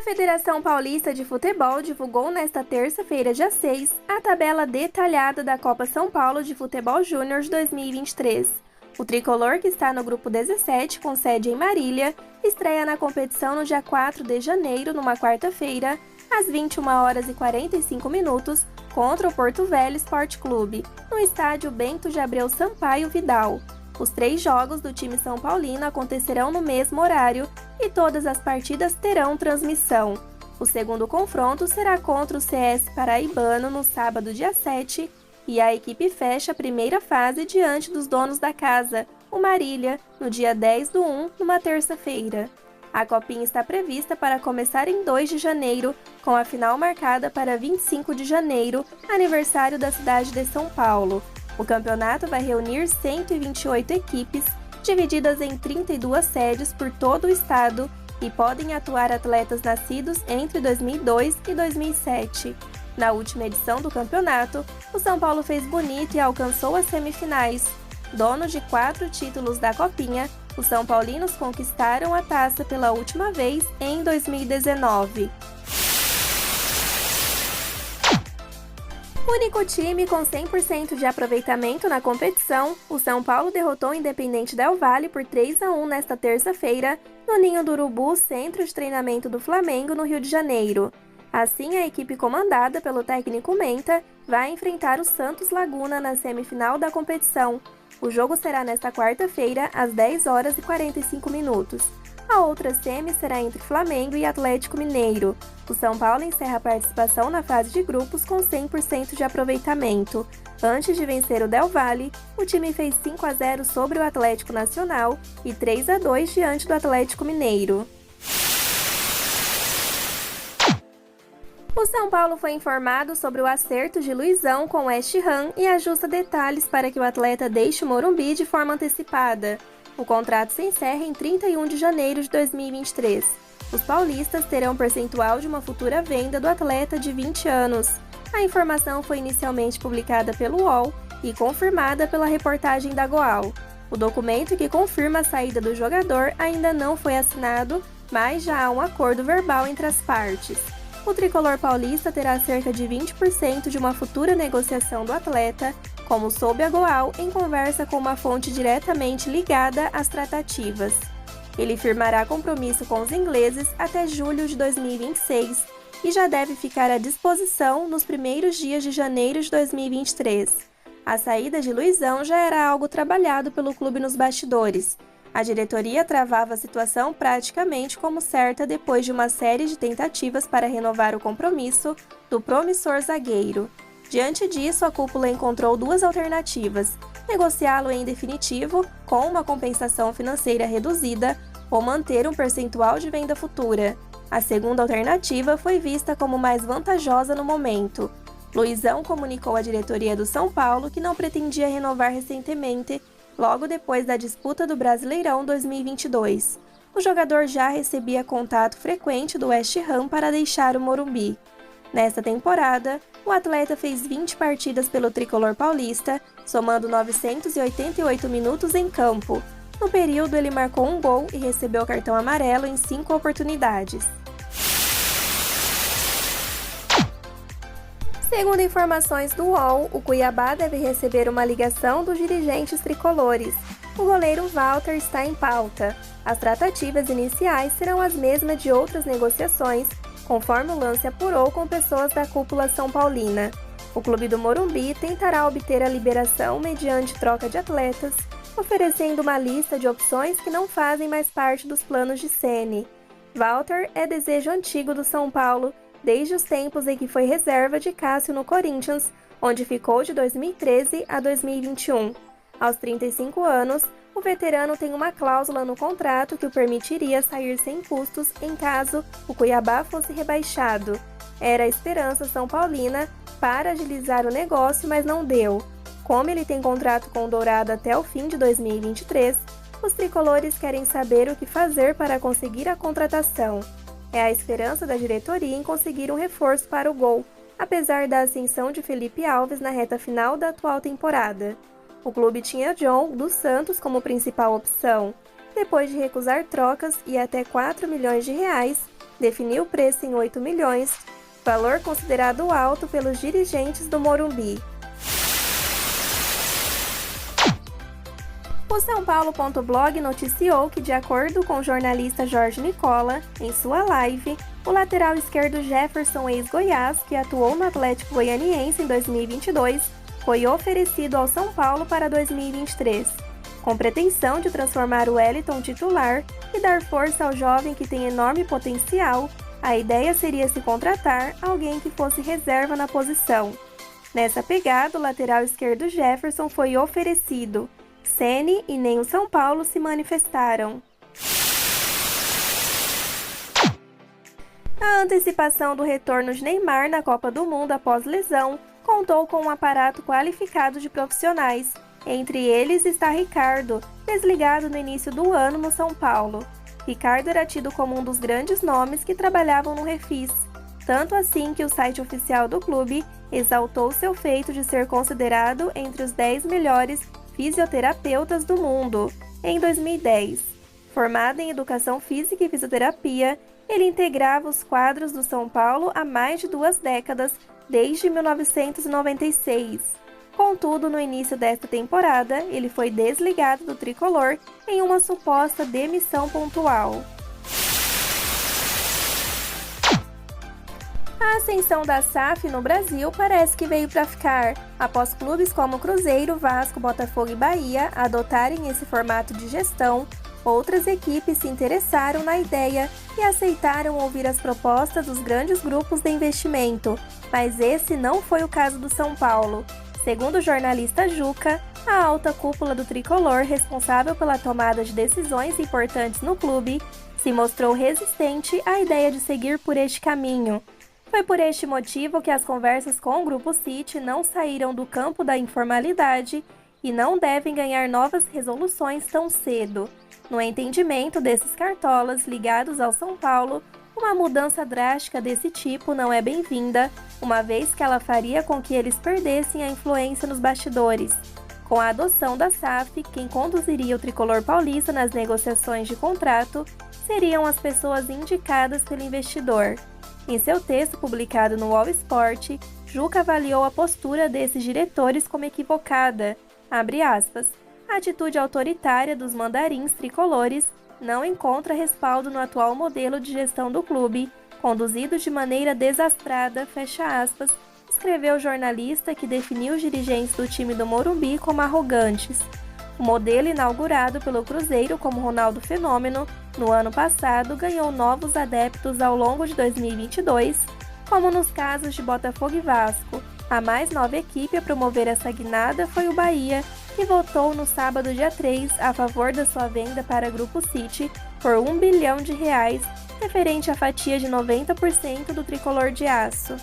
Federação Paulista de Futebol divulgou nesta terça-feira, dia 6, a tabela detalhada da Copa São Paulo de Futebol Júnior de 2023. O tricolor, que está no grupo 17, com sede em Marília, estreia na competição no dia 4 de janeiro, numa quarta-feira, às 21h45, contra o Porto Velho Sport Clube, no estádio Bento de Abreu Sampaio Vidal. Os 3 jogos do time São Paulino acontecerão no mesmo horário e todas as partidas terão transmissão. O segundo confronto será contra o CS Paraibano no sábado, dia 7, e a equipe fecha a primeira fase diante dos donos da casa, o Marília, no dia 10/1, numa terça-feira. A Copinha está prevista para começar em 2 de janeiro, com a final marcada para 25 de janeiro, aniversário da cidade de São Paulo. O campeonato vai reunir 128 equipes, divididas em 32 sedes por todo o estado, e podem atuar atletas nascidos entre 2002 e 2007. Na última edição do campeonato, o São Paulo fez bonito e alcançou as semifinais. Dono de 4 títulos da Copinha, os São Paulinos conquistaram a taça pela última vez em 2019. Único time com 100% de aproveitamento na competição, o São Paulo derrotou o Independente Del Valle por 3/1 nesta terça-feira, no Ninho do Urubu, centro de treinamento do Flamengo, no Rio de Janeiro. Assim, a equipe comandada pelo técnico Menta vai enfrentar o Santos Laguna na semifinal da competição. O jogo será nesta quarta-feira, às 10h45. A outra semi será entre Flamengo e Atlético Mineiro. O São Paulo encerra a participação na fase de grupos com 100% de aproveitamento. Antes de vencer o Del Valle, o time fez 5/0 sobre o Atlético Nacional e 3/2 diante do Atlético Mineiro. O São Paulo foi informado sobre o acerto de Luizão com o West Ham e ajusta detalhes para que o atleta deixe o Morumbi de forma antecipada. O contrato se encerra em 31 de janeiro de 2023. Os paulistas terão percentual de uma futura venda do atleta de 20 anos. A informação foi inicialmente publicada pelo UOL e confirmada pela reportagem da Goal. O documento que confirma a saída do jogador ainda não foi assinado, mas já há um acordo verbal entre as partes. O tricolor paulista terá cerca de 20% de uma futura negociação do atleta, como soube a Goal em conversa com uma fonte diretamente ligada às tratativas. Ele firmará compromisso com os ingleses até julho de 2026 e já deve ficar à disposição nos primeiros dias de janeiro de 2023. A saída de Luizão já era algo trabalhado pelo clube nos bastidores. A diretoria travava a situação praticamente como certa depois de uma série de tentativas para renovar o compromisso do promissor zagueiro. Diante disso, a cúpula encontrou 2 alternativas: negociá-lo em definitivo, com uma compensação financeira reduzida, ou manter um percentual de venda futura. A segunda alternativa foi vista como mais vantajosa no momento. Luizão comunicou à diretoria do São Paulo que não pretendia renovar recentemente, logo depois da disputa do Brasileirão 2022. O jogador já recebia contato frequente do West Ham para deixar o Morumbi. Nesta temporada, o atleta fez 20 partidas pelo tricolor paulista, somando 988 minutos em campo. No período, ele marcou 1 gol e recebeu cartão amarelo em 5 oportunidades. Segundo informações do UOL, o Cuiabá deve receber uma ligação dos dirigentes tricolores. O goleiro Walter está em pauta. As tratativas iniciais serão as mesmas de outras negociações, conforme o lance apurou com pessoas da cúpula São Paulina. O clube do Morumbi tentará obter a liberação mediante troca de atletas, oferecendo uma lista de opções que não fazem mais parte dos planos de Ceni. Walter é desejo antigo do São Paulo, desde os tempos em que foi reserva de Cássio no Corinthians, onde ficou de 2013 a 2021. Aos 35 anos, o veterano tem uma cláusula no contrato que o permitiria sair sem custos em caso o Cuiabá fosse rebaixado. Era a esperança São Paulina para agilizar o negócio, mas não deu. Como ele tem contrato com o Dourado até o fim de 2023, os tricolores querem saber o que fazer para conseguir a contratação. É a esperança da diretoria em conseguir um reforço para o gol, apesar da ascensão de Felipe Alves na reta final da atual temporada. O clube tinha John dos Santos como principal opção. Depois de recusar trocas e até 4 milhões de reais, definiu o preço em 8 milhões, valor considerado alto pelos dirigentes do Morumbi. O São Paulo.blog noticiou que, de acordo com o jornalista Jorge Nicola, em sua live, o lateral esquerdo Jefferson ex-Goiás, que atuou no Atlético Goianiense em 2022, foi oferecido ao São Paulo para 2023, com pretensão de transformar o Wellington titular e dar força ao jovem que tem enorme potencial. A ideia seria se contratar alguém que fosse reserva na posição. Nessa pegada, o lateral esquerdo Jefferson foi oferecido. Ceni e nem o São Paulo se manifestaram. A antecipação do retorno de Neymar na Copa do Mundo após lesão contou com um aparato qualificado de profissionais. Entre eles está Ricardo, desligado no início do ano no São Paulo. Ricardo era tido como um dos grandes nomes que trabalhavam no Refis, tanto assim que o site oficial do clube exaltou seu feito de ser considerado entre os 10 melhores fisioterapeutas do mundo em 2010. Formado em Educação Física e Fisioterapia, ele integrava os quadros do São Paulo há mais de 2 décadas, desde 1996. Contudo, no início desta temporada, ele foi desligado do tricolor em uma suposta demissão pontual. A ascensão da SAF no Brasil parece que veio para ficar, após clubes como Cruzeiro, Vasco, Botafogo e Bahia adotarem esse formato de gestão. Outras equipes se interessaram na ideia e aceitaram ouvir as propostas dos grandes grupos de investimento, mas esse não foi o caso do São Paulo. Segundo o jornalista Juca, a alta cúpula do tricolor, responsável pela tomada de decisões importantes no clube, se mostrou resistente à ideia de seguir por este caminho. Foi por este motivo que as conversas com o Grupo City não saíram do campo da informalidade e não devem ganhar novas resoluções tão cedo. No entendimento desses cartolas ligados ao São Paulo, uma mudança drástica desse tipo não é bem-vinda, uma vez que ela faria com que eles perdessem a influência nos bastidores. Com a adoção da SAF, quem conduziria o tricolor paulista nas negociações de contrato seriam as pessoas indicadas pelo investidor. Em seu texto publicado no All Sport, Juca avaliou a postura desses diretores como equivocada. Abre aspas. A atitude autoritária dos mandarins tricolores não encontra respaldo no atual modelo de gestão do clube, conduzido de maneira desastrada, fecha aspas, escreveu o jornalista que definiu os dirigentes do time do Morumbi como arrogantes. O modelo inaugurado pelo Cruzeiro como Ronaldo Fenômeno no ano passado ganhou novos adeptos ao longo de 2022, como nos casos de Botafogo e Vasco. A mais nova equipe a promover essa guinada foi o Bahia, que votou no sábado dia 3 a favor da sua venda para Grupo City por R$1 bilhão, referente à fatia de 90% do tricolor de aço.